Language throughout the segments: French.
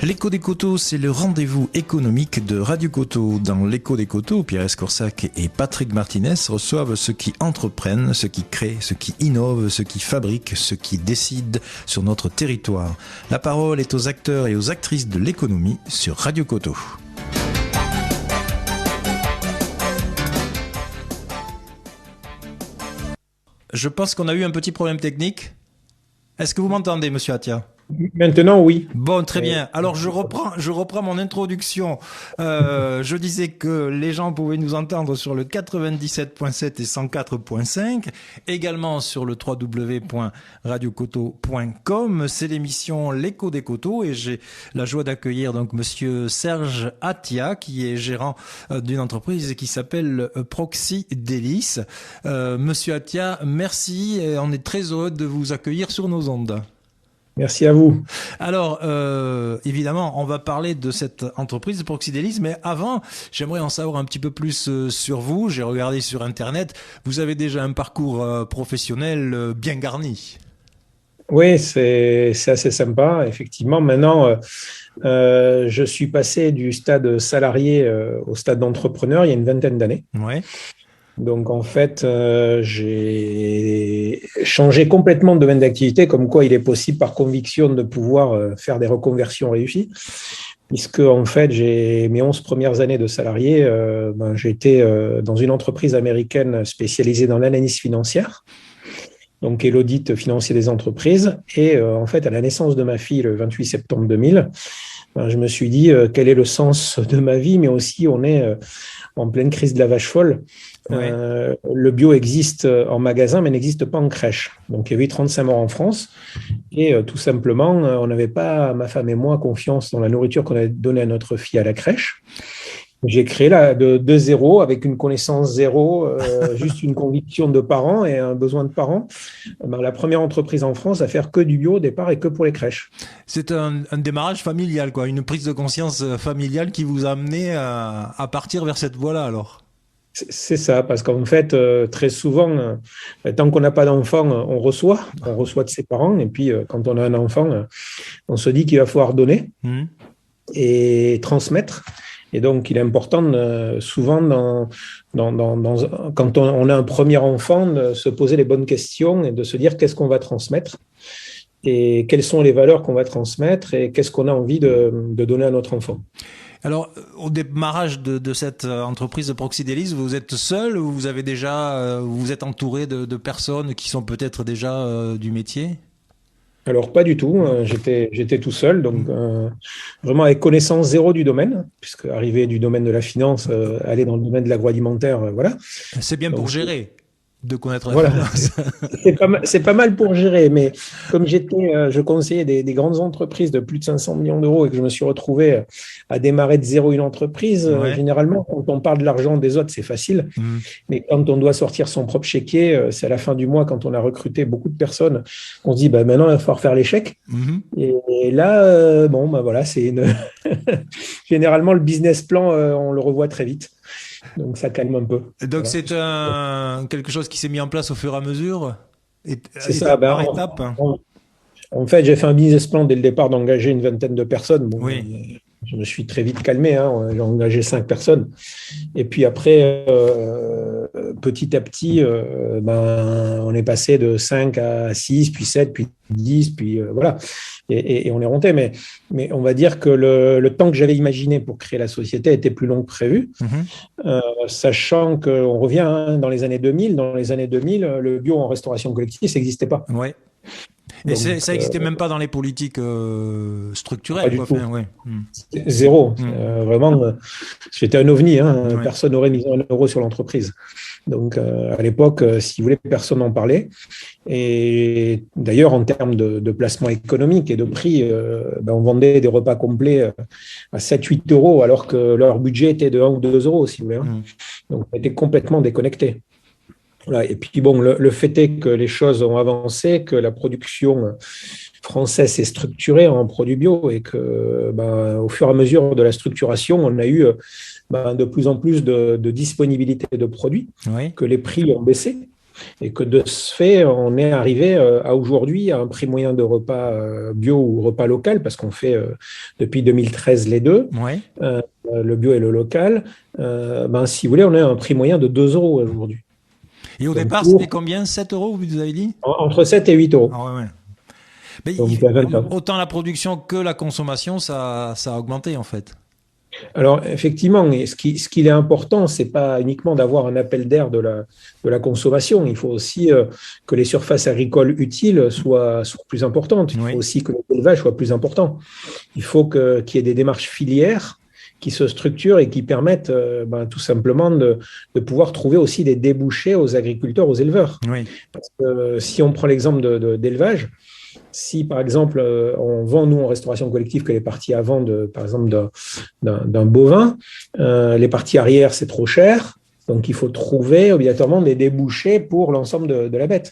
L'écho des coteaux, c'est le rendez-vous économique de Radio Coteau. Dans l'écho des coteaux, Pierre Escorsac et Patrick Martinez reçoivent ceux qui entreprennent, ceux qui créent, ceux qui innovent, ceux qui fabriquent, ceux qui décident sur notre territoire. La parole est aux acteurs et aux actrices de l'économie sur Radio Coteau. Je pense qu'on a eu un petit problème technique. Est-ce que vous m'entendez, monsieur Attia ? Maintenant, oui. Bon, très bien. Alors, je reprends mon introduction. Je disais que les gens pouvaient nous entendre sur le 97.7 et 104.5, également sur le www.radiocoteau.com. C'est l'émission L'écho des coteaux et j'ai la joie d'accueillir donc monsieur Serge Attia, qui est gérant d'une entreprise qui s'appelle Proxy Délices. Monsieur Attia, merci. On est très heureux de vous accueillir sur nos ondes. Merci à vous. Alors, évidemment, on va parler de cette entreprise Proxy Délices, mais avant, j'aimerais en savoir un petit peu plus sur vous. J'ai regardé sur Internet. Vous avez déjà un parcours professionnel bien garni. Oui, c'est assez sympa. Effectivement, maintenant, je suis passé du stade salarié au stade d'entrepreneur il y a une vingtaine d'années. Ouais. Donc, en fait, j'ai changé complètement de domaine d'activité, comme quoi il est possible, par conviction, de pouvoir faire des reconversions réussies. Puisque, en fait, j'ai mes 11 premières années de salarié, j'étais dans une entreprise américaine spécialisée dans l'analyse financière, donc et l'audit financier des entreprises. Et en fait, à la naissance de ma fille, le 28 septembre 2000, je me suis dit quel est le sens de ma vie, mais aussi on est en pleine crise de la vache folle. Ouais. Le bio existe en magasin, mais n'existe pas en crèche. Donc, il y avait eu 35 morts en France. Et tout simplement, on n'avait pas, ma femme et moi, confiance dans la nourriture qu'on avait donnée à notre fille à la crèche. J'ai créé là de zéro, avec une connaissance zéro, juste une conviction de parents et un besoin de parents. La première entreprise en France à faire que du bio au départ et que pour les crèches. C'est un démarrage familial, quoi, une prise de conscience familiale qui vous a amené à partir vers cette voie-là, alors. C'est ça, parce qu'en fait, très souvent, tant qu'on n'a pas d'enfant, on reçoit de ses parents. Et puis, quand on a un enfant, on se dit qu'il va falloir donner et transmettre. Et donc, il est important, souvent, quand on a un premier enfant, de se poser les bonnes questions et de se dire qu'est-ce qu'on va transmettre et quelles sont les valeurs qu'on va transmettre et qu'est-ce qu'on a envie de donner à notre enfant. Alors, au démarrage de cette entreprise de Proxy Délices, vous êtes seul ou vous avez déjà, vous êtes entouré de personnes qui sont peut-être déjà du métier ? Alors, pas du tout. J'étais tout seul, donc vraiment avec connaissance zéro du domaine, puisque arrivé du domaine de la finance, aller dans le domaine de l'agroalimentaire, voilà. C'est bien pour gérer, de connaître la voilà. finance. C'est pas mal pour gérer, mais comme je conseillais des grandes entreprises de plus de 500 millions d'euros et que je me suis retrouvé à démarrer de zéro une entreprise, généralement, quand on parle de l'argent des autres, c'est facile. Mais quand on doit sortir son propre chéquier, c'est à la fin du mois, quand on a recruté beaucoup de personnes, qu'on se dit maintenant, il va falloir faire les chèques. Et là, voilà, c'est généralement, le business plan, on le revoit très vite. Donc, ça calme un peu. Donc, c'est quelque chose qui s'est mis en place au fur et à mesure, c'est ça, par étape. En fait, j'ai fait un business plan dès le départ d'engager une vingtaine de personnes. Bon, oui. Je me suis très vite calmé. J'ai engagé 5 personnes. Et puis après, petit à petit, on est passé de 5 à 6, puis 7, puis 10, puis voilà. Et on est monté. Mais on va dire que le temps que j'avais imaginé pour créer la société était plus long que prévu. Sachant qu'on revient dans les années 2000. Dans les années 2000, le bio en restauration collective, ça n'existait pas. Oui. Et donc, ça n'existait même pas dans les politiques structurelles. Pas du tout. Zéro. Vraiment, j'étais un ovni. Personne n'aurait mis un euro sur l'entreprise. Donc, à l'époque, si vous voulez, personne n'en parlait. Et d'ailleurs, en termes de placement économique et de prix, on vendait des repas complets à 7-8 euros, alors que leur budget était de 1 ou 2 euros, si vous voulez. Donc, on était complètement déconnectés. Voilà. Et puis, bon, le fait est que les choses ont avancé, que la production française s'est structurée en produits bio et que, au fur et à mesure de la structuration, on a eu de plus en plus de disponibilité de produits, que les prix ont baissé. Et que de ce fait, on est arrivé à aujourd'hui à un prix moyen de repas bio ou repas local, parce qu'on fait depuis 2013 les deux, Ouais. le bio et le local. Si vous voulez, on est à un prix moyen de 2 euros aujourd'hui. Et au Donc, départ, c'était combien? 7 euros, vous avez dit? entre 7 et 8 euros. Ah ouais. Mais Donc, il y a 20 ans. autant la production que la consommation, ça a augmenté en fait. Alors, effectivement, ce qu'il est important, c'est pas uniquement d'avoir un appel d'air de la consommation. Il faut aussi que les surfaces agricoles utiles soient plus importantes. Il faut aussi que l'élevage soit plus important. Il faut qu'il y ait des démarches filières qui se structurent et qui permettent tout simplement de pouvoir trouver aussi des débouchés aux agriculteurs, aux éleveurs. Oui. Parce que si on prend l'exemple d'élevage, si, par exemple, on vend, nous, en restauration collective, que les parties avant, par exemple, d'un bovin, les parties arrière, c'est trop cher. Donc, il faut trouver obligatoirement des débouchés pour l'ensemble de la bête.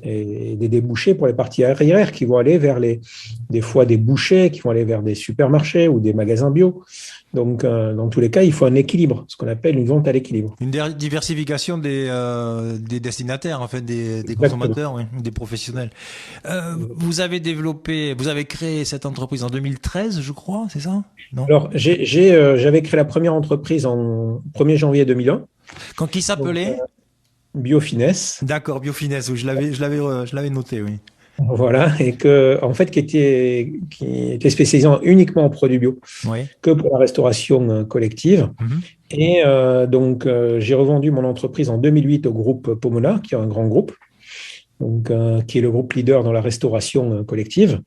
Et des débouchés pour les parties arrière qui vont aller vers des fois des bouchers, qui vont aller vers des supermarchés ou des magasins bio. Donc, dans tous les cas, il faut un équilibre, ce qu'on appelle une vente à l'équilibre. Une diversification des destinataires, en fait, des consommateurs, oui, des professionnels. Vous avez créé cette entreprise en 2013, je crois, c'est ça? Non. Alors, j'avais créé la première entreprise en 1er janvier 2001. Qui s'appelait? Biofinesse. D'accord, Biofinesse, oui, je l'avais noté, oui. Voilà, et qui était spécialisé uniquement en produits bio, que pour la restauration collective. Et donc, j'ai revendu mon entreprise en 2008 au groupe Pomona, qui est un grand groupe, donc, qui est le groupe leader dans la restauration collective.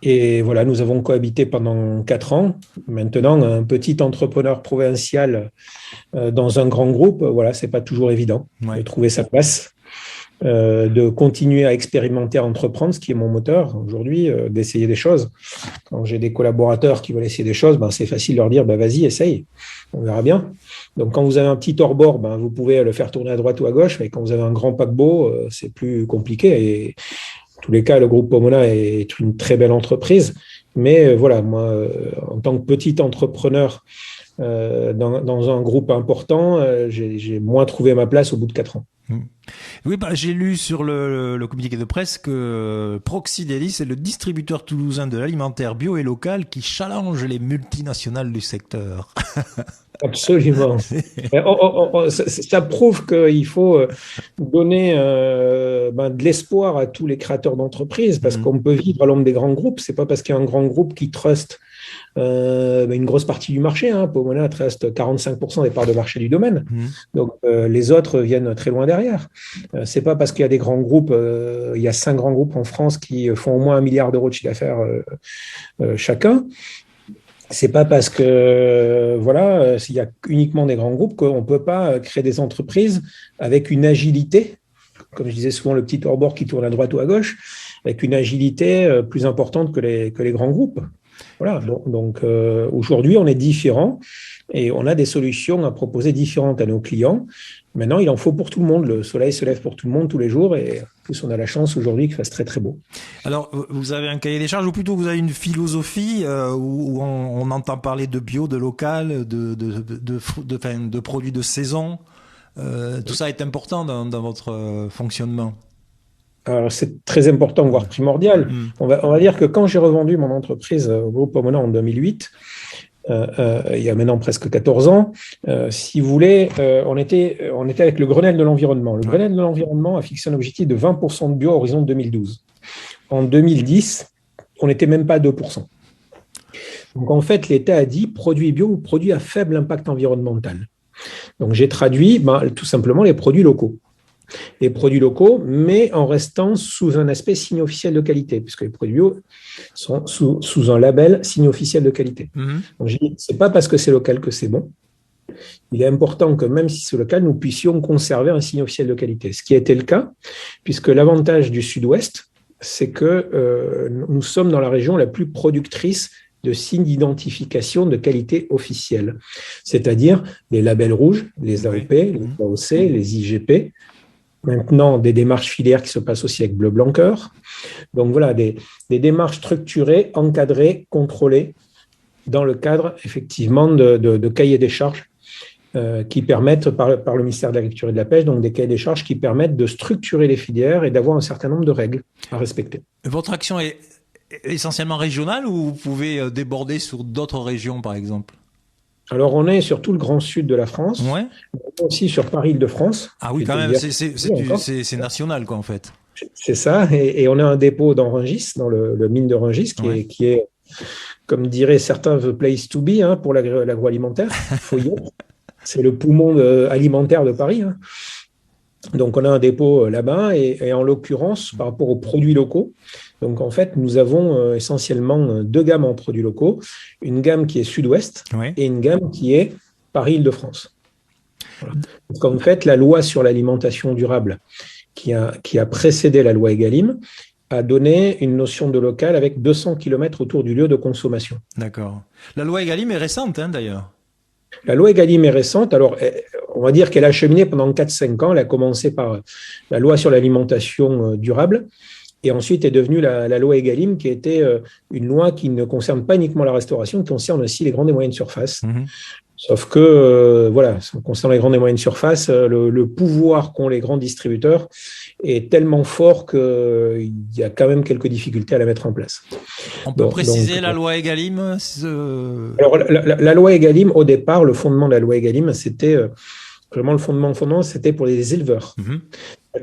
Et voilà, nous avons cohabité pendant 4 ans. Maintenant, un petit entrepreneur provincial dans un grand groupe, voilà, c'est pas toujours évident de trouver sa place. De continuer à expérimenter, à entreprendre, ce qui est mon moteur aujourd'hui, d'essayer des choses. Quand j'ai des collaborateurs qui veulent essayer des choses, c'est facile de leur dire vas-y, essaye, on verra bien. Donc, quand vous avez un petit hors-bord, vous pouvez le faire tourner à droite ou à gauche, mais quand vous avez un grand paquebot, c'est plus compliqué. Et en tous les cas, le groupe Pomona est une très belle entreprise. Mais voilà, moi, en tant que petit entrepreneur dans un groupe important, j'ai moins trouvé ma place au bout de 4 ans. Oui, j'ai lu sur le communiqué de presse que Proxidélis est le distributeur toulousain de l'alimentaire bio et local qui challenge les multinationales du secteur. Absolument. Ça prouve qu'il faut donner de l'espoir à tous les créateurs d'entreprises, parce qu'on peut vivre à l'ombre des grands groupes. C'est pas parce qu'il y a un grand groupe qui truste une grosse partie du marché. Pomona truste 45% des parts de marché du domaine. Donc, les autres viennent très loin derrière. C'est pas parce qu'il y a des grands groupes, il y a 5 grands groupes en France qui font au moins 1 milliard d'euros de chiffre d'affaires chacun. C'est pas parce que s'il y a uniquement des grands groupes qu'on peut pas créer des entreprises avec une agilité, comme je disais souvent, le petit hors-bord qui tourne à droite ou à gauche, avec une agilité plus importante que les grands groupes. Voilà. Donc aujourd'hui, on est différent et on a des solutions à proposer différentes à nos clients. Maintenant, il en faut pour tout le monde. Le soleil se lève pour tout le monde tous les jours, et en plus, on a la chance aujourd'hui qu'il fasse très très beau. Alors, vous avez un cahier des charges, ou plutôt vous avez une philosophie où on entend parler de bio, de local, de produits de saison. Tout ça est important dans votre fonctionnement. Alors, c'est très important, voire primordial. On va dire que quand j'ai revendu mon entreprise au groupe Pomona en 2008, il y a maintenant presque 14 ans, si vous voulez, on était avec le Grenelle de l'environnement. Le Grenelle de l'environnement a fixé un objectif de 20% de bio à horizon 2012. En 2010, on n'était même pas à 2%. Donc, en fait, l'État a dit produits bio ou produits à faible impact environnemental. Donc, j'ai traduit tout simplement les produits locaux. Les produits locaux, mais en restant sous un aspect signe officiel de qualité, puisque les produits bio sont sous un label signe officiel de qualité. Donc, j'ai dit, c'est pas parce que c'est local que c'est bon. Il est important que même si c'est local, nous puissions conserver un signe officiel de qualité. Ce qui a été le cas, puisque l'avantage du Sud-Ouest, c'est que nous sommes dans la région la plus productrice de signes d'identification de qualité officielle, c'est-à-dire les labels rouges, les AOP, les AOC, les IGP. Maintenant, des démarches filières qui se passent aussi avec Bleu Blanc Cœur. Donc voilà, des démarches structurées, encadrées, contrôlées, dans le cadre effectivement de cahiers des charges qui permettent, par le ministère de l'Agriculture et de la Pêche, donc des cahiers des charges qui permettent de structurer les filières et d'avoir un certain nombre de règles à respecter. Votre action est essentiellement régionale ou vous pouvez déborder sur d'autres régions, par exemple? Alors, on est sur tout le grand sud de la France, ouais. Aussi sur Paris-Île-de-France. Ah oui, quand même, c'est national, quoi, en fait. C'est ça, et on a un dépôt dans Rungis, dans le mine de Rungis, qui est, comme diraient certains, the place to be pour l'agroalimentaire. Faut y être. C'est le poumon alimentaire de Paris. Donc, on a un dépôt là-bas, et en l'occurrence, par rapport aux produits locaux, donc en fait, nous avons essentiellement deux gammes en produits locaux, une gamme qui est Sud-Ouest et une gamme qui est Paris-Île-de-France. Voilà. Donc en fait, la loi sur l'alimentation durable qui a précédé la loi Egalim a donné une notion de local avec 200 km autour du lieu de consommation. D'accord. La loi Egalim est récente, d'ailleurs. La loi Egalim est récente. Alors, on va dire qu'elle a cheminé pendant 4-5 ans. Elle a commencé par la loi sur l'alimentation durable. Et ensuite est devenue la loi Egalim, qui était une loi qui ne concerne pas uniquement la restauration, qui concerne aussi les grandes et moyennes surfaces. Sauf que, concernant les grandes et moyennes surfaces, le pouvoir qu'ont les grands distributeurs est tellement fort qu'il y a quand même quelques difficultés à la mettre en place. On peut préciser la loi Egalim Alors, la loi Egalim, au départ, le fondement de la loi Egalim, c'était vraiment le fondement, c'était pour les éleveurs.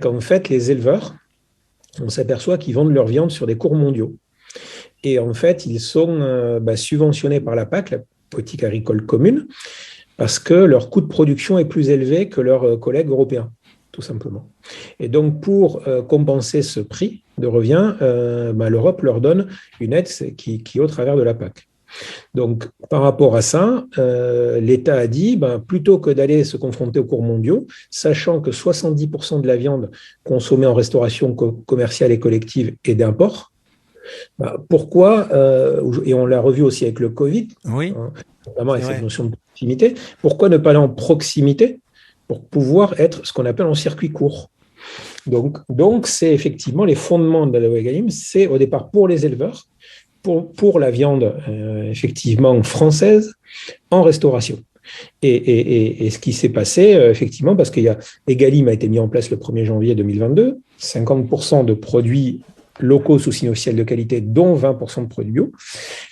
En fait, les éleveurs, on s'aperçoit qu'ils vendent leur viande sur des cours mondiaux. Et en fait, ils sont subventionnés par la PAC, la politique agricole commune, parce que leur coût de production est plus élevé que leurs collègues européens, tout simplement. Et donc, pour compenser ce prix de revient, l'Europe leur donne une aide qui est au travers de la PAC. Donc, par rapport à ça, l'État a dit, plutôt que d'aller se confronter aux cours mondiaux, sachant que 70% de la viande consommée en restauration commerciale et collective est d'import, pourquoi, et on l'a revu aussi avec le Covid, notamment avec cette notion de proximité, pourquoi ne pas aller en proximité pour pouvoir être ce qu'on appelle en circuit court? Donc, c'est effectivement les fondements de la loi Egalim, c'est au départ pour les éleveurs, pour la viande effectivement française en restauration. Et ce qui s'est passé, effectivement, parce qu'il y a Egalim a été mis en place le 1er janvier 2022, 50% de produits locaux sous signe officiel de qualité, dont 20% de produits bio.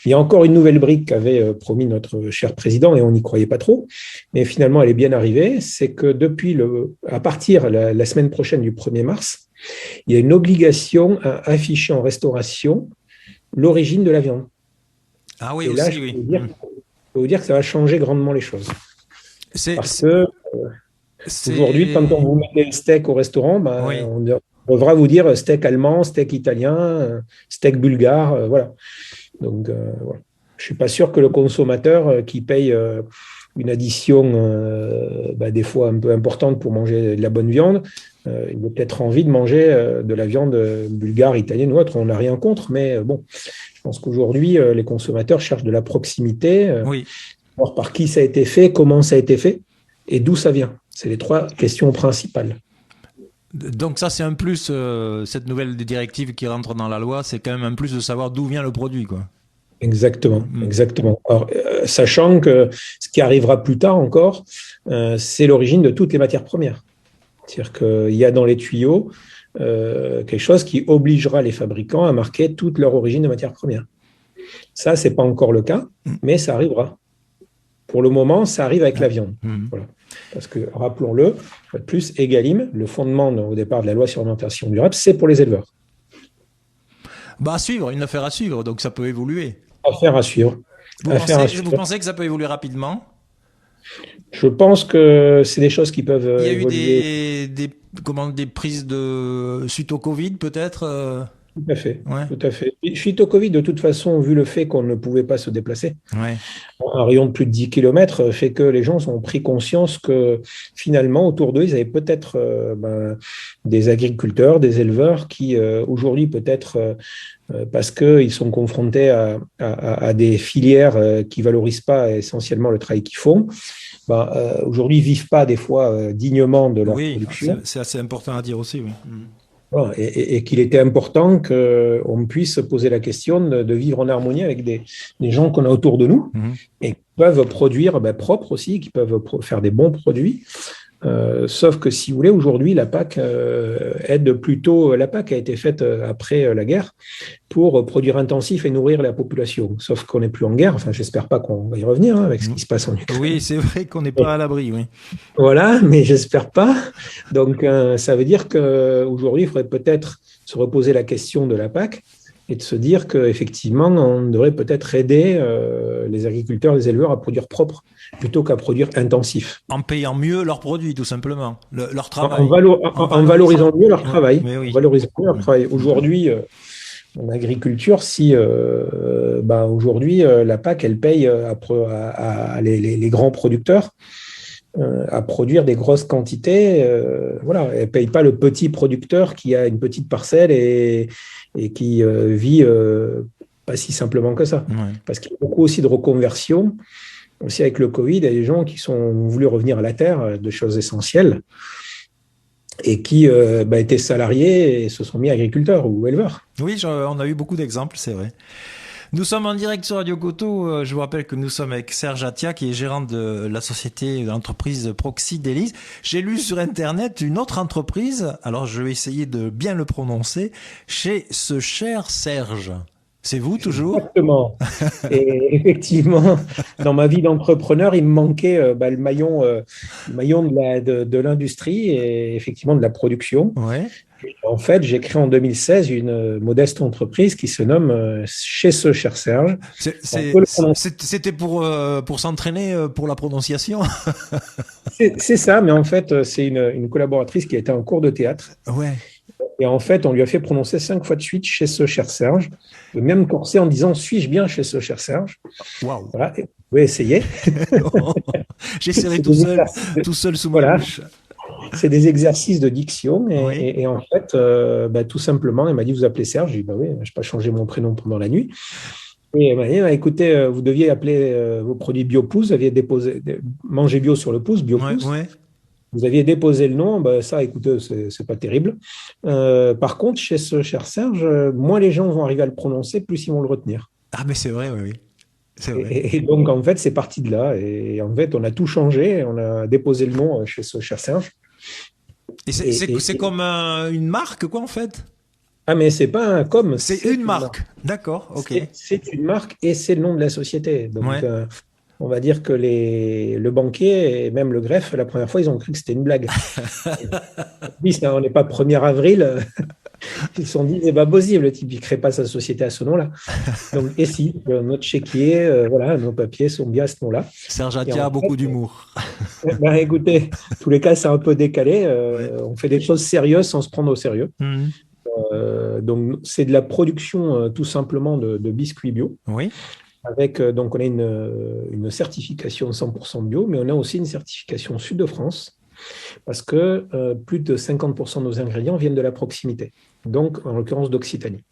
Il y a encore une nouvelle brique qu'avait promis notre cher président, et on n'y croyait pas trop, mais finalement elle est bien arrivée, c'est que à partir la semaine prochaine du 1er mars, il y a une obligation à afficher en restauration l'origine de la viande. Ah oui, et là, aussi, je peux vous dire que ça va changer grandement les choses. Parce que aujourd'hui, quand on vous met un steak au restaurant, on devra vous dire steak allemand, steak italien, steak bulgare, voilà. Donc, voilà. Je ne suis pas sûr que le consommateur qui paye une addition des fois un peu importante pour manger de la bonne viande, il a peut-être envie de manger de la viande bulgare, italienne ou autre. On n'a rien contre, mais bon, je pense qu'aujourd'hui, les consommateurs cherchent de la proximité, voir par qui ça a été fait, comment ça a été fait et d'où ça vient. C'est les 3 questions principales. Donc ça, c'est un plus, cette nouvelle directive qui rentre dans la loi, c'est quand même un plus de savoir d'où vient le produit, quoi. Exactement, exactement. Alors, sachant que ce qui arrivera plus tard encore, c'est l'origine de toutes les matières premières. C'est-à-dire qu'il y a dans les tuyaux quelque chose qui obligera les fabricants à marquer toute leur origine de matières premières. Ça, ce n'est pas encore le cas, mais ça arrivera. Pour le moment, ça arrive avec la viande. Voilà. Parce que, rappelons-le, plus Egalim, le fondement au départ de la loi sur l'alimentation durable, c'est pour les éleveurs. À suivre, une affaire à suivre, donc ça peut évoluer. Affaire à suivre. Vous pensez que ça peut évoluer rapidement? Je pense que c'est des choses qui peuvent évoluer. Il y a eu des prises suite au Covid, peut-être Tout à fait, tout à fait. Suite au Covid, de toute façon, vu le fait qu'on ne pouvait pas se déplacer, un rayon de plus de 10 km fait que les gens ont pris conscience que finalement, autour d'eux, ils avaient peut-être des agriculteurs, des éleveurs qui, aujourd'hui, peut-être parce qu'ils sont confrontés à des filières qui ne valorisent pas essentiellement le travail qu'ils font, aujourd'hui, ne vivent pas des fois dignement de leur production. C'est assez important à dire aussi, oui. Voilà, et qu'il était important qu'on puisse se poser la question de vivre en harmonie avec des gens qu'on a autour de nous. Et peuvent produire propre aussi, qui peuvent faire des bons produits. Sauf que si vous voulez, aujourd'hui, la PAC aide plutôt. La PAC a été faite après la guerre pour produire intensif et nourrir la population. Sauf qu'on n'est plus en guerre. Enfin, j'espère pas qu'on va y revenir avec ce qui se passe en Ukraine. Oui, c'est vrai qu'on n'est pas à l'abri, oui. Voilà, mais j'espère pas. Donc, ça veut dire qu'aujourd'hui, il faudrait peut-être se reposer la question de la PAC et de se dire qu'effectivement, on devrait peut-être aider les agriculteurs, les éleveurs à produire propre plutôt qu'à produire intensif. En payant mieux leurs produits, tout simplement, leur travail. En valorisant mieux leur travail. Oui. En valorisant mieux leur travail. Aujourd'hui, en agriculture, si aujourd'hui, la PAC, elle paye les grands producteurs à produire des grosses quantités. Voilà, elle ne paye pas le petit producteur qui a une petite parcelle et qui vit pas si simplement que ça. Ouais. Parce qu'il y a beaucoup aussi de reconversion. Aussi avec le Covid, il y a des gens qui ont voulu revenir à la terre, de choses essentielles, et qui étaient salariés et se sont mis agriculteurs ou éleveurs. Oui, on a eu beaucoup d'exemples, c'est vrai. Nous sommes en direct sur Radio Coteau. Je vous rappelle que nous sommes avec Serge Attia, qui est gérant de la société, de l'entreprise Proxy Délices. J'ai lu sur Internet une autre entreprise, alors je vais essayer de bien le prononcer, chez ce cher Serge. C'est vous toujours? Exactement. Et effectivement, dans ma vie d'entrepreneur, il me manquait le maillon de l'industrie et effectivement de la production. Ouais. En fait, j'ai créé en 2016 une modeste entreprise qui se nomme Chez ce cher Serge. C'était pour s'entraîner pour la prononciation. C'est ça, mais en fait, c'est une collaboratrice qui a été en cours de théâtre. Ouais. Et en fait, on lui a fait prononcer 5 fois de suite Chez ce cher Serge, le même corset en disant suis-je bien chez ce cher Serge. Waouh. Voilà, vous pouvez essayer. J'essaierai tout seul sous ma bouche. C'est des exercices de diction Oui. et en fait, tout simplement, il m'a dit vous appelez Serge. J'ai dit oui, je n'ai pas changé mon prénom pendant la nuit. Et il m'a dit écoutez, vous deviez appeler vos produits BioPouce, vous aviez déposé Manger Bio sur le pouce, BioPouce. Ouais. Vous aviez déposé le nom, ça, écoutez, c'est pas terrible. Par contre, chez ce cher Serge, moins les gens vont arriver à le prononcer, plus ils vont le retenir. Ah, mais c'est vrai, oui. C'est vrai. Et donc, en fait, c'est parti de là. Et en fait, on a tout changé. On a déposé le nom chez ce cher Serge. Et c'est comme une marque, quoi, en fait? Ah, mais c'est pas un com. C'est une marque. D'accord, ok. C'est une marque et c'est le nom de la société. Donc, ouais. On va dire que le banquier et même le greffe, la première fois, ils ont cru que c'était une blague. Oui, on n'est pas 1er avril. Ils se sont dit, c'est pas possible, le type, il ne crée pas sa société à ce nom-là. Donc, et si, notre chéquier, nos papiers sont bien à ce nom-là. Serge Attia a beaucoup d'humour. Écoutez, tous les cas, c'est un peu décalé. On fait des choses sérieuses sans se prendre au sérieux. Donc, c'est de la production tout simplement de biscuits bio. Oui. Donc, on a une certification 100% bio, mais on a aussi une certification Sud de France, parce que plus de 50% de nos ingrédients viennent de la proximité, donc en l'occurrence d'Occitanie.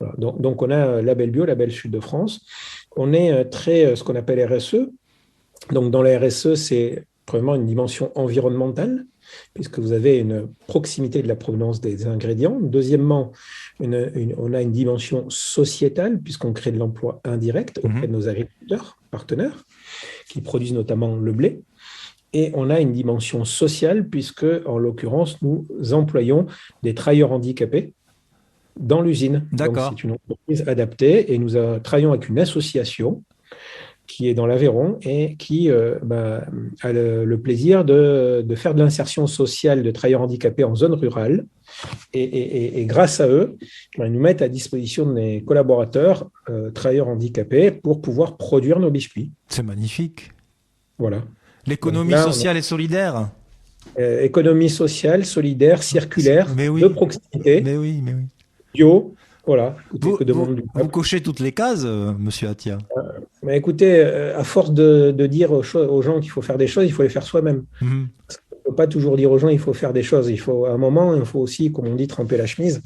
Voilà. Donc, on a label bio, label Sud de France. On est très ce qu'on appelle RSE. Donc, dans la RSE, c'est premièrement une dimension environnementale, puisque vous avez une proximité de la provenance des ingrédients. Deuxièmement, on a une dimension sociétale, puisqu'on crée de l'emploi indirect auprès de nos agriculteurs, partenaires, qui produisent notamment le blé. Et on a une dimension sociale, puisque, en l'occurrence, nous employons des travailleurs handicapés dans l'usine. D'accord. Donc, c'est une entreprise adaptée et nous travaillons avec une association qui est dans l'Aveyron et qui a le plaisir de faire de l'insertion sociale de travailleurs handicapés en zone rurale. Et grâce à eux, ils nous mettent à disposition des collaborateurs travailleurs handicapés pour pouvoir produire nos biscuits. C'est magnifique. Voilà. L'économie sociale et solidaire. Économie sociale, solidaire, circulaire, de proximité, mais oui. bio. Voilà. Vous cochez toutes les cases, monsieur Attia. Écoutez, à force de dire aux gens qu'il faut faire des choses, il faut les faire soi-même. Parce qu'on ne peut pas toujours dire aux gens qu'il faut faire des choses. À un moment, il faut aussi, comme on dit, tremper la chemise.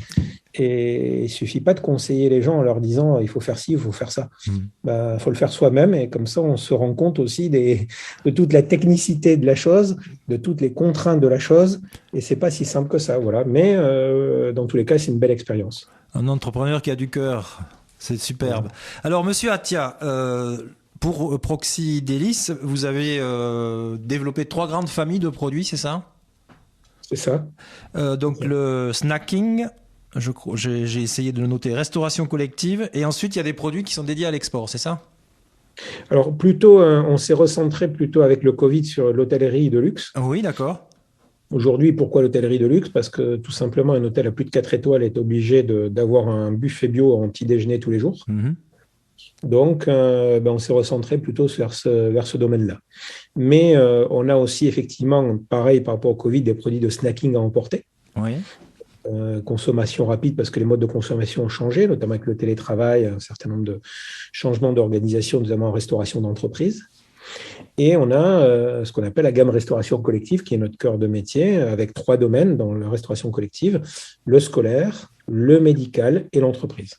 Et il ne suffit pas de conseiller les gens en leur disant il faut faire ci, il faut faire ça. Il faut le faire soi-même. Et comme ça, on se rend compte aussi de toute la technicité de la chose, de toutes les contraintes de la chose. Et ce n'est pas si simple que ça. Voilà. Mais dans tous les cas, c'est une belle expérience. Un entrepreneur qui a du cœur, c'est superbe. Alors, monsieur Attia, pour Proxy Délices, vous avez développé 3 grandes familles de produits, c'est ça? C'est ça. Donc le snacking, j'ai essayé de le noter, restauration collective, et ensuite il y a des produits qui sont dédiés à l'export, c'est ça? Alors plutôt, on s'est recentré plutôt avec le Covid sur l'hôtellerie de luxe. Oui, d'accord. Aujourd'hui, pourquoi l'hôtellerie de luxe? Parce que tout simplement, un hôtel à plus de 4 étoiles est obligé d'avoir un buffet bio en petit déjeuner tous les jours. Mhm. Donc, on s'est recentré plutôt vers ce domaine-là. Mais on a aussi effectivement, pareil par rapport au Covid, des produits de snacking à emporter. Oui. Consommation rapide parce que les modes de consommation ont changé, notamment avec le télétravail, un certain nombre de changements d'organisation, notamment en restauration d'entreprise. Et on a ce qu'on appelle la gamme restauration collective, qui est notre cœur de métier, avec 3 domaines dans la restauration collective, le scolaire, le médical et l'entreprise.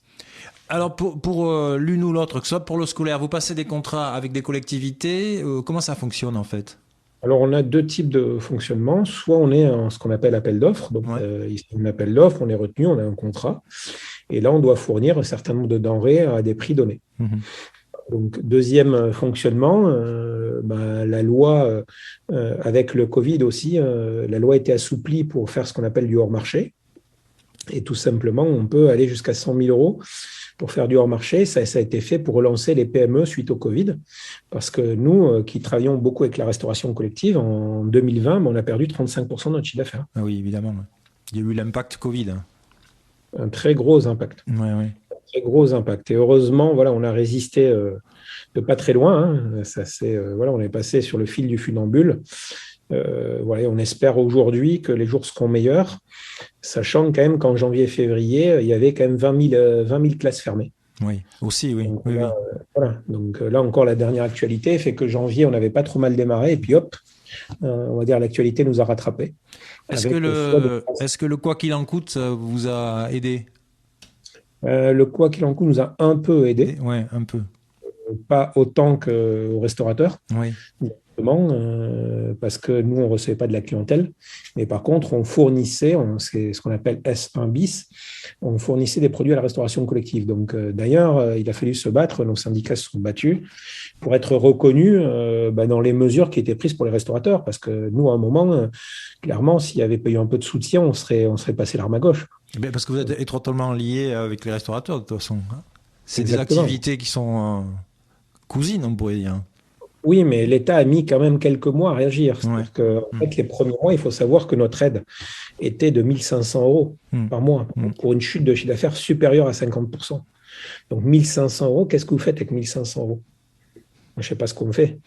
Alors pour l'une ou l'autre, que ce soit pour le scolaire, vous passez des contrats avec des collectivités, comment ça fonctionne en fait? Alors, on a 2 types de fonctionnement. Soit on est en ce qu'on appelle appel d'offres. Donc, ici, on appelle d'offres, on est retenu, on a un contrat. Et là, on doit fournir un certain nombre de denrées à des prix donnés. Mhm. Donc, deuxième fonctionnement, la loi, avec le Covid aussi, la loi a été assouplie pour faire ce qu'on appelle du hors-marché. Et tout simplement, on peut aller jusqu'à 100 000 euros pour faire du hors-marché. Ça a été fait pour relancer les PME suite au Covid. Parce que nous, qui travaillons beaucoup avec la restauration collective, en 2020, on a perdu 35% de notre chiffre d'affaires. Ah oui, évidemment. Il y a eu l'impact Covid. Un très gros impact. Oui. Un très gros impact. Et heureusement, voilà, on a résisté de pas très loin. On est passé sur le fil du funambule. On espère aujourd'hui que les jours seront meilleurs, sachant quand même qu'en janvier et février, il y avait quand même 20 000 classes fermées. Oui, aussi, oui. Donc, oui. Voilà. Donc là encore, la dernière actualité fait que janvier, on n'avait pas trop mal démarré, et puis hop, on va dire l'actualité nous a rattrapés. Est-ce que le quoi qu'il en coûte vous a aidé? Le quoi qu'il en coûte nous a un peu aidé, Oui, un peu. pas autant qu'aux restaurateurs. Oui. Parce que nous, on ne recevait pas de la clientèle. Mais par contre, on fournissait, c'est ce qu'on appelle S1 bis, on fournissait des produits à la restauration collective. Donc, d'ailleurs, il a fallu se battre, nos syndicats se sont battus pour être reconnus dans les mesures qui étaient prises pour les restaurateurs. Parce que nous, à un moment, clairement, s'il n'y avait pas eu un peu de soutien, on serait passé l'arme à gauche. Parce que vous êtes étroitement lié avec les restaurateurs, de toute façon. C'est Exactement. des activités qui sont cousines, on pourrait dire. Oui, mais l'État a mis quand même quelques mois à réagir. Ouais. C'est-à-dire qu'en fait, les premiers mois, il faut savoir que notre aide était de 1 500 euros par mois pour une chute de chiffre d'affaires supérieure à 50%. Donc, 1 500 euros, qu'est-ce que vous faites avec 1 500 euros? Je ne sais pas ce qu'on fait.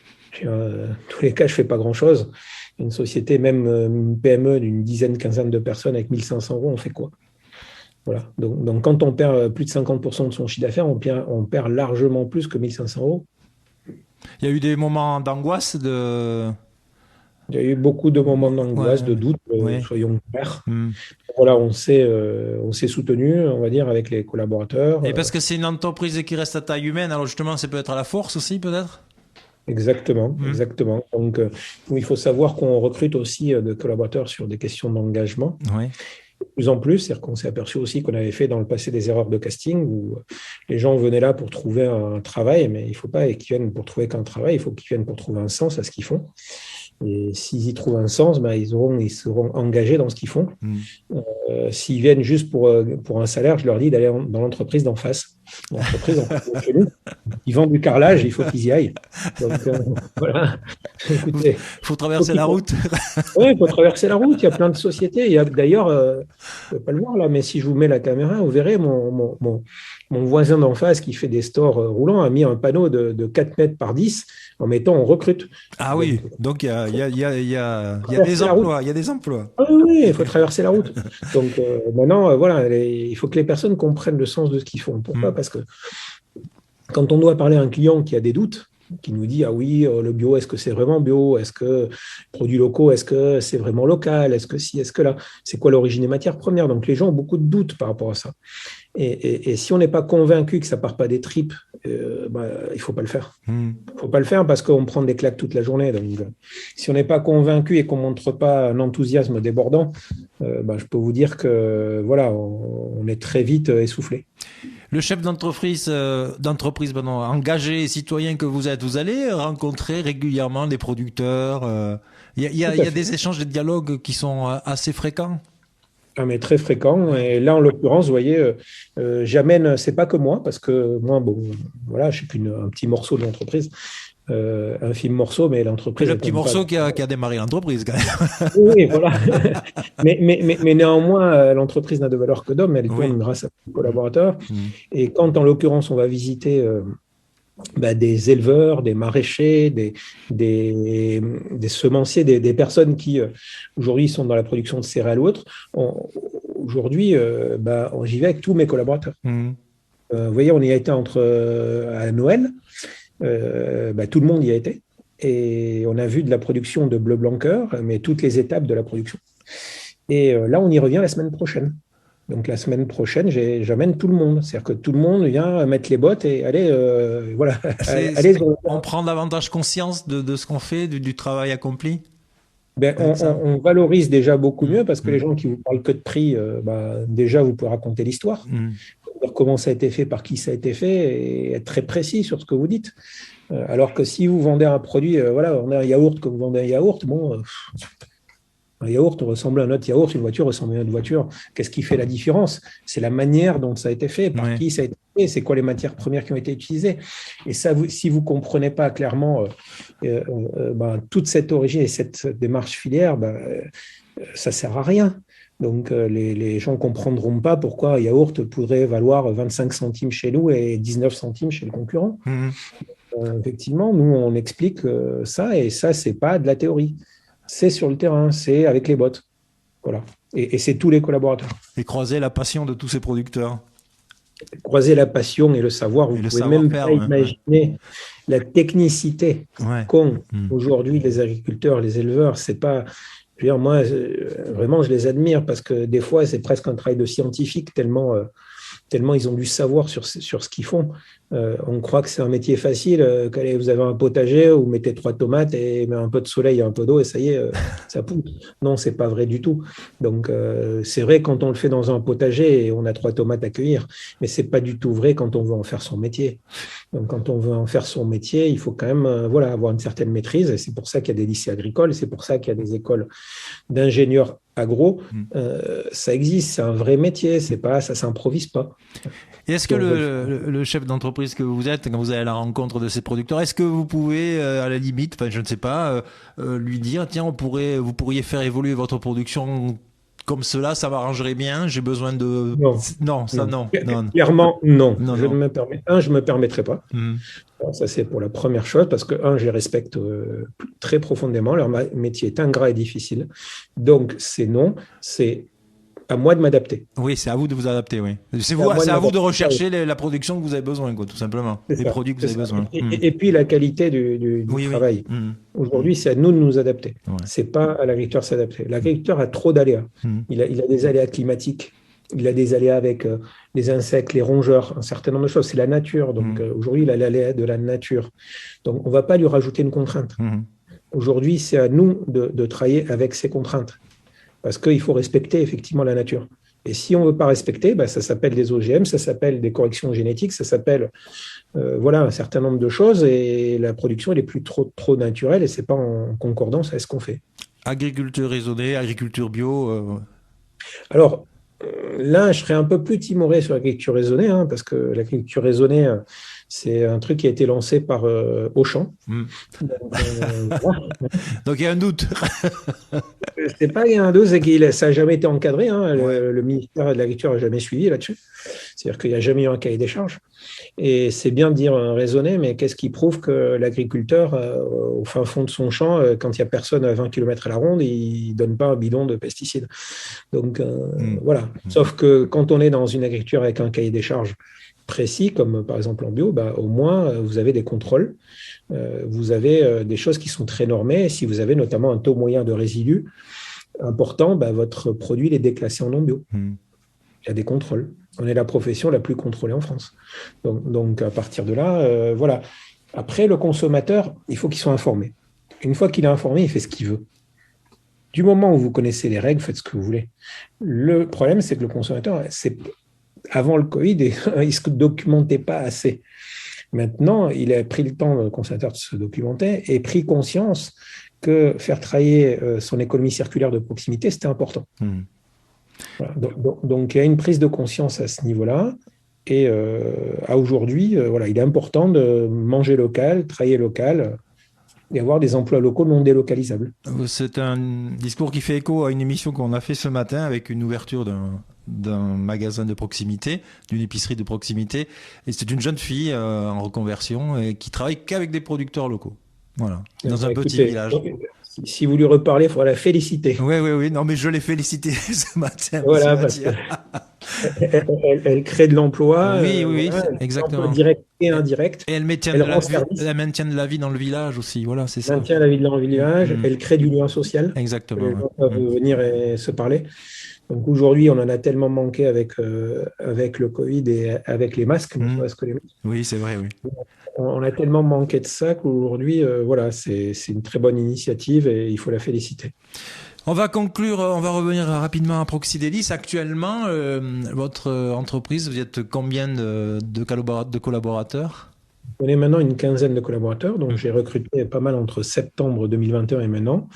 Dans tous les cas, je ne fais pas grand-chose. Une société, même une PME d'une dizaine, quinzaine de personnes avec 1 500 euros, on fait quoi? Voilà. Donc, quand on perd plus de 50% de son chiffre d'affaires, on perd largement plus que 1 500 euros. Il y a eu des moments d'angoisse, Il y a eu beaucoup de moments d'angoisse, de doute, soyons clairs. Voilà, on s'est soutenu, on va dire, avec les collaborateurs. Et parce que c'est une entreprise qui reste à taille humaine, alors justement, c'est peut-être à la force aussi, peut-être? Exactement. Donc, il faut savoir qu'on recrute aussi des collaborateurs sur des questions d'engagement. Oui. De plus en plus, c'est-à-dire qu'on s'est aperçu aussi qu'on avait fait dans le passé des erreurs de casting où les gens venaient là pour trouver un travail, mais il ne faut pas qu'ils viennent pour trouver qu'un travail, il faut qu'ils viennent pour trouver un sens à ce qu'ils font. Et s'ils y trouvent un sens, ils seront engagés dans ce qu'ils font. S'ils viennent juste pour un salaire, je leur dis d'aller dans l'entreprise d'en face. L'entreprise en face chez nous, ils vendent du carrelage, il faut qu'ils y aillent. Donc, voilà. Écoutez, il faut traverser la route. Oui, il faut traverser la route. Il y a plein de sociétés. Il y a d'ailleurs, vous ne pouvez pas le voir là, mais si je vous mets la caméra, vous verrez mon voisin d'en face qui fait des stores roulants a mis un panneau de 4 mètres par 10 en mettant on recrute. Ah oui, donc il y a des emplois. Il y a des emplois. Ah oui, il faut traverser la route. Donc maintenant, voilà, il faut que les personnes comprennent le sens de ce qu'ils font. Pourquoi? Parce que quand on doit parler à un client qui a des doutes, qui nous dit, ah oui, le bio, est-ce que c'est vraiment bio? Est-ce que produits locaux, est-ce que c'est vraiment local? Est-ce que si, est-ce que là? C'est quoi l'origine des matières premières? Donc les gens ont beaucoup de doutes par rapport à ça. Et si on n'est pas convaincu que ça part pas des tripes, il ne faut pas le faire. Il ne faut pas le faire parce qu'on prend des claques toute la journée. Donc, si on n'est pas convaincu et qu'on ne montre pas un enthousiasme débordant, je peux vous dire que voilà, on est très vite essoufflé. Le chef d'entreprise engagé et citoyen que vous êtes, vous allez rencontrer régulièrement des producteurs. Il y a des échanges, des dialogues qui sont assez fréquents. Ah, mais très fréquent. Et là, en l'occurrence, vous voyez, j'amène, c'est pas que moi, parce que moi, bon, voilà, je suis qu'un petit morceau de l'entreprise, un film morceau, mais l'entreprise. C'est le petit morceau qui a démarré l'entreprise, quand même. Oui, voilà. mais néanmoins, l'entreprise n'a de valeur que d'homme, elle tourne grâce à ses collaborateurs. Et quand, en l'occurrence, on va visiter des éleveurs, des maraîchers, des semenciers, des personnes qui aujourd'hui sont dans la production de céréales ou autres, aujourd'hui, j'y vais avec tous mes collaborateurs. Vous voyez, on y a été à Noël, tout le monde y a été, et on a vu de la production de bleu blanc cœur, mais toutes les étapes de la production. Et là, on y revient la semaine prochaine. Donc la semaine prochaine, j'amène tout le monde. C'est-à-dire que tout le monde vient mettre les bottes et aller, voilà. On prend davantage conscience de ce qu'on fait, du travail accompli. On valorise déjà beaucoup mieux parce que les gens qui vous parlent que de prix, déjà vous pouvez raconter l'histoire, dire comment ça a été fait, par qui ça a été fait et être très précis sur ce que vous dites. Alors que si vous vendez un produit, on a un yaourt, que vous vendez un yaourt, bon. Un yaourt ressemble à un autre yaourt, une voiture ressemble à une autre voiture. Qu'est-ce qui fait la différence? C'est la manière dont ça a été fait, par qui ça a été fait, c'est quoi les matières premières qui ont été utilisées. Et ça, si vous ne comprenez pas clairement toute cette origine et cette démarche filière, ça ne sert à rien. Donc, les gens ne comprendront pas pourquoi un yaourt pourrait valoir 25 centimes chez nous et 19 centimes chez le concurrent. Effectivement, nous, on explique ça, et ça, ce n'est pas de la théorie. C'est sur le terrain, c'est avec les bottes. Voilà. Et c'est tous les collaborateurs. Et croiser la passion de tous ces producteurs. Croiser la passion et le savoir. Vous ne pouvez même pas imaginer la technicité qu'ont aujourd'hui les agriculteurs, les éleveurs. C'est pas. Je veux dire, moi, vraiment, je les admire parce que des fois, c'est presque un travail de scientifique tellement ils ont du savoir sur ce qu'ils font. On croit que c'est un métier facile. Vous avez un potager, vous mettez 3 tomates et un peu de soleil et un peu d'eau et ça y est, ça pousse. Non, c'est pas vrai du tout. Donc, c'est vrai quand on le fait dans un potager et on a 3 tomates à cueillir, mais c'est pas du tout vrai quand on veut en faire son métier. Donc, quand on veut en faire son métier, il faut quand même avoir une certaine maîtrise. Et c'est pour ça qu'il y a des lycées agricoles, c'est pour ça qu'il y a des écoles d'ingénieurs agro. Ça existe, c'est un vrai métier, ça s'improvise pas. Et est-ce que le chef d'entreprise que vous êtes, quand vous allez à la rencontre de ces producteurs, est-ce que vous pouvez, à la limite, je ne sais pas, lui dire, tiens, vous pourriez faire évoluer votre production comme cela, ça m'arrangerait bien, j'ai besoin de... Non. Clairement, non. Je ne me permettrai pas. Alors, ça, c'est pour la première chose, parce que, je les respecte très profondément. Leur métier est ingrat et difficile. Donc, c'est non. C'est à moi de m'adapter. Oui, c'est à vous de vous adapter, oui. C'est à vous de rechercher la production que vous avez besoin, tout simplement. Les produits que vous avez besoin. Et puis, la qualité du travail. Aujourd'hui, c'est à nous de nous adapter. Ce n'est pas à l'agriculteur de s'adapter. L'agriculteur a trop d'aléas. Il a des aléas climatiques. Il a des aléas avec les insectes, les rongeurs, un certain nombre de choses. C'est la nature. Donc, aujourd'hui, il a l'aléa de la nature. Donc, on ne va pas lui rajouter une contrainte. Aujourd'hui, c'est à nous de travailler avec ces contraintes. Parce qu'il faut respecter effectivement la nature. Et si on ne veut pas respecter, ça s'appelle des OGM, ça s'appelle des corrections génétiques, ça s'appelle un certain nombre de choses. Et la production, elle est plus trop naturelle et ce n'est pas en concordance avec ce qu'on fait. Agriculture raisonnée, agriculture bio. Alors, là, je serais un peu plus timoré sur l'agriculture raisonnée, parce que l'agriculture raisonnée, c'est un truc qui a été lancé par Auchan. Donc, il y a un doute. C'est pas qu'il y a un doute, c'est que ça n'a jamais été encadré. Le ministère de l'Agriculture n'a jamais suivi là-dessus. C'est-à-dire qu'il n'y a jamais eu un cahier des charges. Et c'est bien de dire raisonner, mais qu'est-ce qui prouve que l'agriculteur, au fin fond de son champ, quand il n'y a personne à 20 km à la ronde, il ne donne pas un bidon de pesticides. Donc, voilà. Sauf que quand on est dans une agriculture avec un cahier des charges précis, comme par exemple en bio, au moins, vous avez des contrôles. Vous avez des choses qui sont très normées. Si vous avez notamment un taux moyen de résidus important, votre produit est déclassé en non bio. Il y a des contrôles. On est la profession la plus contrôlée en France. Donc à partir de là, voilà. Après, le consommateur, il faut qu'il soit informé. Une fois qu'il est informé, il fait ce qu'il veut. Du moment où vous connaissez les règles, faites ce que vous voulez. Le problème, c'est que le consommateur, avant le Covid, il ne se documentait pas assez. Maintenant, il a pris le temps, le consommateur, de se documenter et pris conscience que faire travailler son économie circulaire de proximité, c'était important. Voilà. Donc, il y a une prise de conscience à ce niveau-là. Et à aujourd'hui, voilà, il est important de manger local, travailler local et avoir des emplois locaux non délocalisables. C'est un discours qui fait écho à une émission qu'on a fait ce matin avec une ouverture d'un magasin de proximité, d'une épicerie de proximité. Et c'est une jeune fille en reconversion et qui travaille qu'avec des producteurs locaux. Voilà, dans un petit village. Si vous lui reparlez, il faudra la féliciter. Oui. Non, mais je l'ai félicité ce matin. Voilà, parce que elle crée de l'emploi. Oui, voilà, exactement. Direct et indirect. Et elle maintient de la vie dans le village aussi. Voilà, c'est ça. Elle maintient la vie dans le village. Elle crée du lien social. Exactement. Les gens peuvent venir et se parler. Donc aujourd'hui, on en a tellement manqué avec le Covid et avec les masques. Oui, c'est vrai, oui. On a tellement manqué de ça qu'aujourd'hui, voilà, c'est une très bonne initiative et il faut la féliciter. On va conclure, on va revenir rapidement à Proxidélis. Actuellement, votre entreprise, vous êtes combien de collaborateurs ? On est maintenant une quinzaine de collaborateurs, donc j'ai recruté pas mal entre septembre 2021 et maintenant,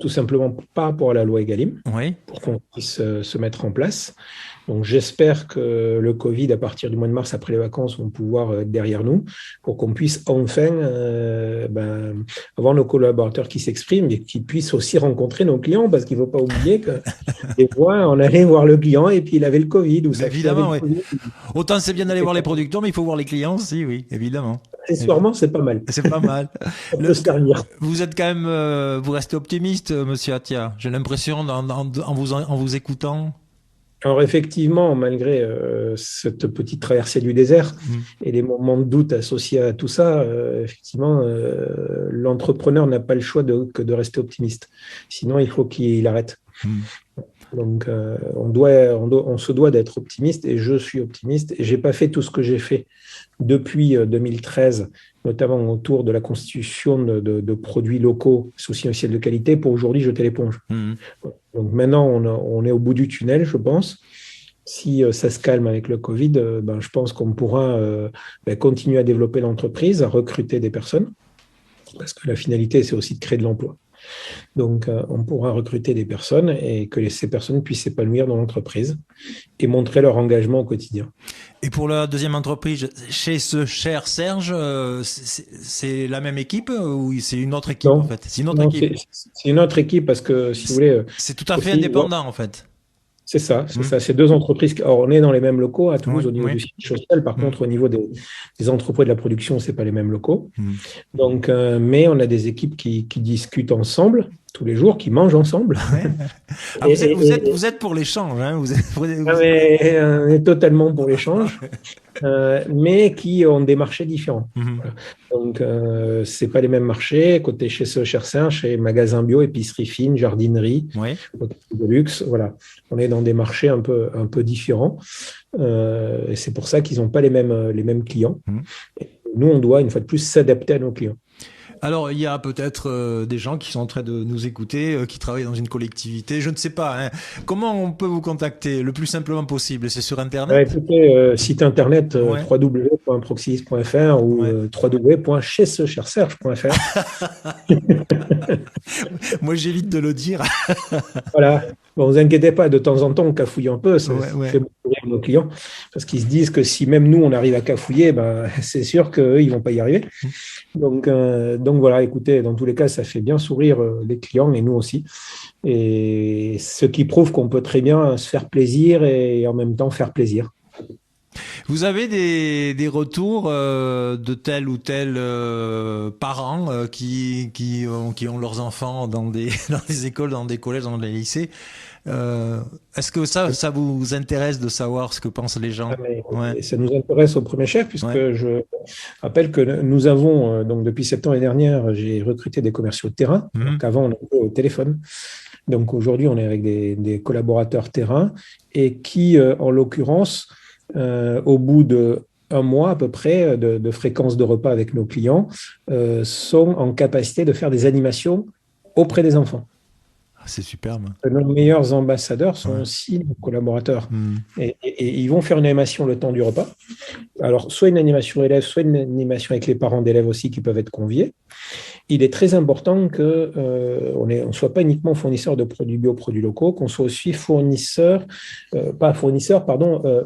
tout simplement par rapport à la loi Egalim, pour qu'on puisse se mettre en place. Donc j'espère que le Covid, à partir du mois de mars, après les vacances, vont pouvoir être derrière nous, pour qu'on puisse enfin avoir nos collaborateurs qui s'expriment et qui puissent aussi rencontrer nos clients, parce qu'il ne faut pas oublier que des fois, on allait voir le client et puis il avait le Covid. Évidemment, oui. Autant c'est bien d'aller voir les producteurs, mais il faut voir les clients aussi, oui, évidemment. Accessoirement, c'est pas mal. C'est pas mal. Vous êtes quand même, vous restez optimiste, monsieur Attia. J'ai l'impression en vous écoutant. Alors effectivement, malgré cette petite traversée du désert et les moments de doute associés à tout ça, effectivement, l'entrepreneur n'a pas le choix que de rester optimiste. Sinon, il faut qu'il arrête. Donc, on se doit d'être optimiste et je suis optimiste. Et j'ai pas fait tout ce que j'ai fait depuis 2013, notamment autour de la constitution de produits locaux sous signal de qualité, pour aujourd'hui jeter l'éponge. Donc maintenant, on est au bout du tunnel, je pense. Si ça se calme avec le Covid, je pense qu'on pourra continuer à développer l'entreprise, à recruter des personnes, parce que la finalité, c'est aussi de créer de l'emploi. Donc, on pourra recruter des personnes et que ces personnes puissent s'épanouir dans l'entreprise et montrer leur engagement au quotidien. Et pour la deuxième entreprise, chez ce cher Serge, c'est la même équipe ou c'est une autre équipe en fait ? C'est une autre équipe. C'est une autre équipe parce que, si vous voulez… C'est tout à fait indépendant en fait. C'est ça, c'est deux entreprises. Alors, on est dans les mêmes locaux à Toulouse au niveau du siège social. Par contre, au niveau des entrepôts de la production, c'est pas les mêmes locaux. Donc, mais on a des équipes qui discutent ensemble tous les jours, qui mangent ensemble. Vous êtes pour l'échange, hein, on est totalement pour l'échange, mais qui ont des marchés différents. Voilà. Donc, c'est pas les mêmes marchés. Côté chez Chersin, chez Magasin Bio, épicerie fine, jardinerie, de luxe. Voilà, on est dans des marchés un peu différents. Et c'est pour ça qu'ils n'ont pas les mêmes clients. Et nous, on doit une fois de plus s'adapter à nos clients. Alors, il y a peut-être des gens qui sont en train de nous écouter, qui travaillent dans une collectivité. Je ne sais pas. Hein. Comment on peut vous contacter le plus simplement possible ? C'est sur Internet ? Écoutez, site Internet www.proxilis.fr ou www.chez-ce-cher-serge.fr. Moi, j'évite de le dire. Voilà. Bon, vous inquiétez pas, de temps en temps, on cafouille un peu. Ça fait beaucoup rire nos clients parce qu'ils se disent que si même nous, on arrive à cafouiller, c'est sûr qu'eux, ils vont pas y arriver. Donc voilà, écoutez, dans tous les cas, ça fait bien sourire les clients et nous aussi. Et ce qui prouve qu'on peut très bien se faire plaisir et en même temps faire plaisir. Vous avez des retours de tel ou tel parents qui ont leurs enfants dans des écoles, dans des collèges, dans des lycées. Est-ce que ça vous intéresse de savoir ce que pensent les gens ? Ça nous intéresse au premier chef, puisque je rappelle que nous avons, donc depuis septembre dernière, j'ai recruté des commerciaux de terrain, alors qu'avant on était au téléphone. Donc aujourd'hui, on est avec des collaborateurs terrain et qui, en l'occurrence, au bout d'un mois à peu près de fréquence de repas avec nos clients, sont en capacité de faire des animations auprès des enfants. c'est superbe. Nos meilleurs ambassadeurs sont aussi nos collaborateurs. Et ils vont faire une animation le temps du repas. Alors, soit une animation élève, soit une animation avec les parents d'élèves aussi qui peuvent être conviés. Il est très important qu'on ne soit pas uniquement fournisseur de produits bio, produits locaux, qu'on soit aussi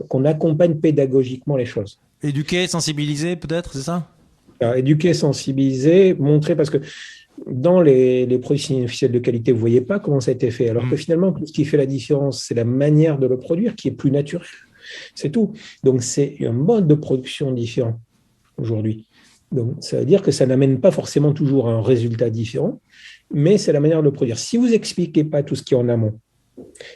qu'on accompagne pédagogiquement les choses. Éduquer, sensibiliser peut-être, c'est ça? Alors, éduquer, sensibiliser, montrer, parce que dans les produits officiels de qualité, vous ne voyez pas comment ça a été fait. Alors que finalement, tout ce qui fait la différence, c'est la manière de le produire qui est plus naturelle. C'est tout. Donc, c'est un mode de production différent aujourd'hui. Donc, ça veut dire que ça n'amène pas forcément toujours à un résultat différent, mais c'est la manière de le produire. Si vous n'expliquez pas tout ce qui est en amont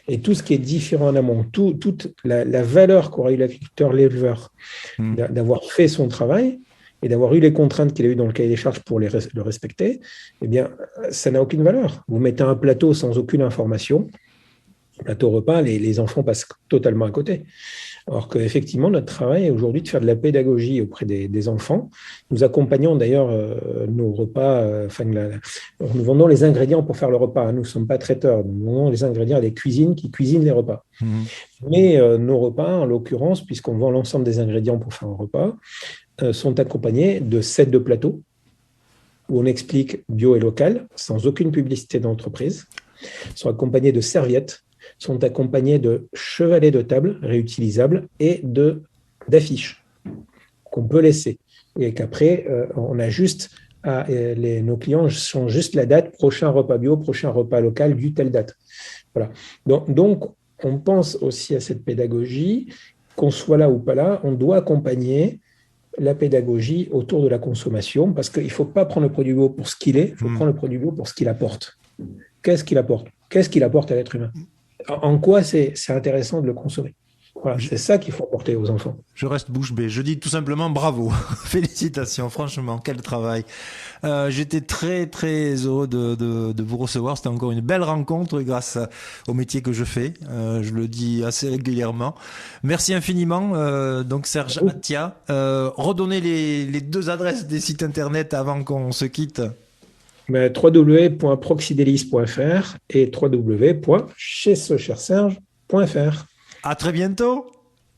et tout ce qui est différent en amont, toute la valeur qu'aura eu l'agriculteur, l'éleveur, d'avoir fait son travail et d'avoir eu les contraintes qu'il a eues dans le cahier des charges pour le respecter, eh bien, ça n'a aucune valeur. Vous mettez un plateau sans aucune information, plateau repas, les enfants passent totalement à côté. Alors qu'effectivement, notre travail est aujourd'hui de faire de la pédagogie auprès des enfants. Nous accompagnons d'ailleurs nos repas, nous vendons les ingrédients pour faire le repas. Nous ne sommes pas traiteurs, nous vendons les ingrédients à des cuisines qui cuisinent les repas. Mais nos repas, en l'occurrence, puisqu'on vend l'ensemble des ingrédients pour faire un repas, sont accompagnés de sets de plateaux où on explique bio et local, sans aucune publicité d'entreprise, sont accompagnés de serviettes, sont accompagnés de chevalets de table réutilisables et d'affiches qu'on peut laisser. Et qu'après, on a juste nos clients changent juste la date, prochain repas bio, prochain repas local du telle date. Voilà. Donc, on pense aussi à cette pédagogie, qu'on soit là ou pas là, on doit accompagner la pédagogie autour de la consommation, parce qu'il ne faut pas prendre le produit bio pour ce qu'il est, il faut prendre le produit bio pour ce qu'il apporte. Qu'est-ce qu'il apporte? Qu'est-ce qu'il apporte à l'être humain? En quoi c'est intéressant de le consommer? Voilà, c'est ça qu'il faut apporter aux enfants. Je reste bouche bée. Je dis tout simplement bravo. Félicitations, franchement, quel travail. J'étais très très heureux de vous recevoir. C'était encore une belle rencontre grâce au métier que je fais. Je le dis assez régulièrement. Merci infiniment. Donc Serge Attia, redonnez les deux adresses des sites internet avant qu'on se quitte. www.proxidelis.fr et www.chez-ce-cher-serge.fr. À très bientôt.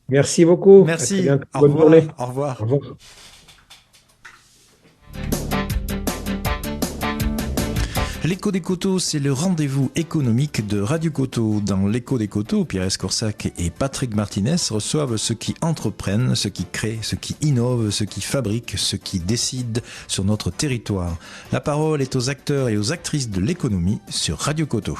Merci beaucoup. Merci. Bonne journée. Au revoir. Au revoir. L'écho des coteaux, c'est le rendez-vous économique de Radio Coteau. Dans l'écho des coteaux, Pierre Escorsac et Patrick Martinez reçoivent ceux qui entreprennent, ceux qui créent, ceux qui innovent, ceux qui fabriquent, ceux qui décident sur notre territoire. La parole est aux acteurs et aux actrices de l'économie sur Radio Coteau.